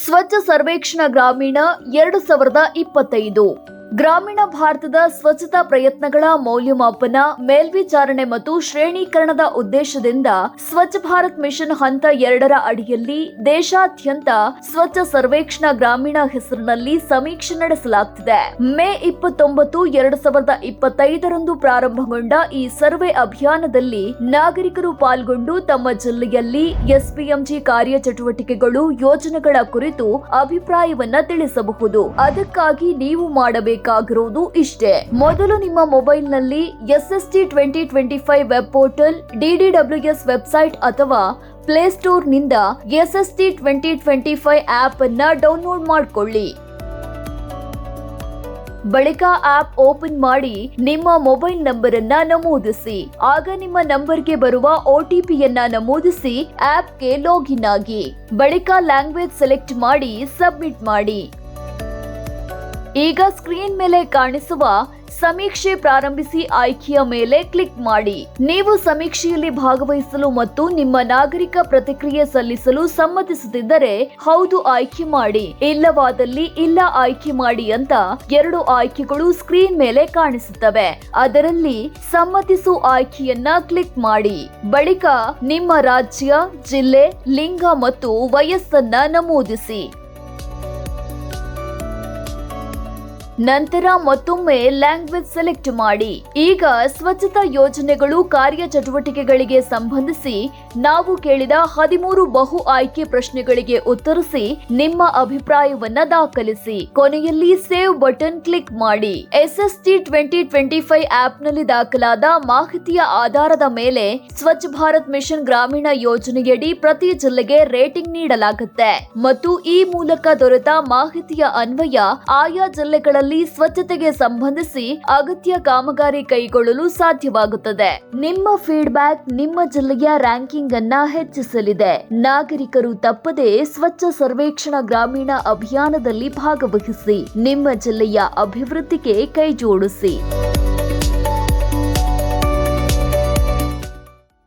ಸ್ವಚ್ಛ ಸರ್ವೇಕ್ಷಣಾ ಗ್ರಾಮೀಣ 2025 ಗ್ರಾಮೀಣ ಭಾರತದ ಸ್ವಚ್ಛತಾ ಪ್ರಯತ್ನಗಳ ಮೌಲ್ಯಮಾಪನ, ಮೇಲ್ವಿಚಾರಣೆ ಮತ್ತು ಶ್ರೇಣೀಕರಣದ ಉದ್ದೇಶದಿಂದ ಸ್ವಚ್ಛ ಭಾರತ್ ಮಿಷನ್ ಹಂತ 2ರ ಅಡಿಯಲ್ಲಿ ದೇಶಾದ್ಯಂತ ಸ್ವಚ್ಛ ಸರ್ವೇಕ್ಷಣಾ ಗ್ರಾಮೀಣ ಹೆಸರಿನಲ್ಲಿ ಸಮೀಕ್ಷೆ ನಡೆಸಲಾಗುತ್ತಿದೆ. ಮೇ 29, 2025ರಂದು ಪ್ರಾರಂಭಗೊಂಡ ಈ ಸರ್ವೆ ಅಭಿಯಾನದಲ್ಲಿ ನಾಗರಿಕರು ಪಾಲ್ಗೊಂಡು ತಮ್ಮ ಜಿಲ್ಲೆಯಲ್ಲಿ ಎಸ್ಪಿಎಂಜಿ ಕಾರ್ಯಚಟುವಟಿಕೆಗಳು, ಯೋಜನೆಗಳ ಕುರಿತು ಅಭಿಪ್ರಾಯವನ್ನ ತಿಳಿಸಬಹುದು. ಅದಕ್ಕಾಗಿ ನೀವು ಮಾಡಬೇಕಾಗಿರುವುದು ಇಷ್ಟೇ. ಮೊದಲು ನಿಮ್ಮ ಮೊಬೈಲ್ನಲ್ಲಿ SST 2025 web portal, DDWS website ಅಥವಾ ಪ್ಲೇಸ್ಟೋರ್ನಿಂದ SST 2025 ಆಪ್ ಅನ್ನ ಡೌನ್ಲೋಡ್ ಮಾಡಿಕೊಳ್ಳಿ. ಬಳಿಕ ಆಪ್ ಓಪನ್ ಮಾಡಿ ನಿಮ್ಮ ಮೊಬೈಲ್ ನಂಬರ್ ಅನ್ನ ನಮೂದಿಸಿ. ಆಗ ನಿಮ್ಮ ನಂಬರ್ಗೆ ಬರುವ OTP ಯನ್ನ ನಮೂದಿಸಿ ಆಪ್ಗೆ ಲಾಗಿನ್ ಆಗಿ. ಬಳಿಕ ಲ್ಯಾಂಗ್ವೇಜ್ ಸೆಲೆಕ್ಟ್ ಮಾಡಿ ಸಬ್ಮಿಟ್ ಮಾಡಿ. ಈಗ ಸ್ಕ್ರೀನ್ ಮೇಲೆ ಕಾಣಿಸುವ ಸಮೀಕ್ಷೆ ಪ್ರಾರಂಭಿಸಿ ಆಯ್ಕೆಯ ಮೇಲೆ ಕ್ಲಿಕ್ ಮಾಡಿ. ನೀವು ಸಮೀಕ್ಷೆಯಲ್ಲಿ ಭಾಗವಹಿಸಲು ಮತ್ತು ನಿಮ್ಮ ನಾಗರಿಕ ಪ್ರತಿಕ್ರಿಯೆ ಸಲ್ಲಿಸಲು ಸಮ್ಮತಿಸುತ್ತಿದ್ದರೆ ಹೌದು ಆಯ್ಕೆ ಮಾಡಿ, ಇಲ್ಲವಾದಲ್ಲಿ ಇಲ್ಲ ಆಯ್ಕೆ ಮಾಡಿ ಅಂತ 2 ಆಯ್ಕೆಗಳು ಸ್ಕ್ರೀನ್ ಮೇಲೆ ಕಾಣಿಸುತ್ತವೆ. ಅದರಲ್ಲಿ ಸಮ್ಮತಿಸು ಆಯ್ಕೆಯನ್ನ ಕ್ಲಿಕ್ ಮಾಡಿ. ಬಳಿಕ ನಿಮ್ಮ ರಾಜ್ಯ, ಜಿಲ್ಲೆ, ಲಿಂಗ ಮತ್ತು ವಯಸ್ಸನ್ನ ನಮೂದಿಸಿ. ನಂತರ ಮತ್ತೊಮ್ಮೆ ಲ್ಯಾಂಗ್ವೇಜ್ ಸೆಲೆಕ್ಟ್ ಮಾಡಿ. ಈಗ ಸ್ವಚ್ಛತಾ ಯೋಜನೆಗಳು, ಕಾರ್ಯಚಟುವಟಿಕೆಗಳಿಗೆ ಸಂಬಂಧಿಸಿ ನಾವು ಕೇಳಿದ 13 ಬಹು ಆಯ್ಕೆ ಪ್ರಶ್ನೆಗಳಿಗೆ ಉತ್ತರಿಸಿ ನಿಮ್ಮ ಅಭಿಪ್ರಾಯವನ್ನ ದಾಖಲಿಸಿ. ಕೊನೆಯಲ್ಲಿ ಸೇವ್ ಬಟನ್ ಕ್ಲಿಕ್ ಮಾಡಿ. SST 2025 ಆಪ್ನಲ್ಲಿ ದಾಖಲಾದ ಮಾಹಿತಿಯ ಆಧಾರದ ಮೇಲೆ ಸ್ವಚ್ಛ ಭಾರತ್ ಮಿಷನ್ ಗ್ರಾಮೀಣ ಯೋಜನೆಯಡಿ ಪ್ರತಿ ಜಿಲ್ಲೆಗೆ ರೇಟಿಂಗ್ ನೀಡಲಾಗುತ್ತೆ ಮತ್ತು ಈ ಮೂಲಕ ದೊರೆತ ಮಾಹಿತಿಯ ಅನ್ವಯ ಆಯಾ ಜಿಲ್ಲೆಗಳ ಸ್ವಚ್ಛತೆಗೆ ಸಂಬಂಧಿಸಿ ಅಗತ್ಯ ಕಾಮಗಾರಿ ಕೈಗೊಳ್ಳಲು ಸಾಧ್ಯವಾಗುತ್ತದೆ. ನಿಮ್ಮ ಫೀಡ್ಬ್ಯಾಕ್ ನಿಮ್ಮ ಜಿಲ್ಲೆಯ ರ್ಯಾಂಕಿಂಗ್ ಅನ್ನ ಹೆಚ್ಚಿಸಲಿದೆ. ನಾಗರಿಕರು ತಪ್ಪದೆ ಸ್ವಚ್ಛ ಸರ್ವೇಕ್ಷಣಾ ಗ್ರಾಮೀಣ ಅಭಿಯಾನದಲ್ಲಿ ಭಾಗವಹಿಸಿ ನಿಮ್ಮ ಜಿಲ್ಲೆಯ ಅಭಿವೃದ್ಧಿಗೆ ಕೈಜೋಡಿಸಿ.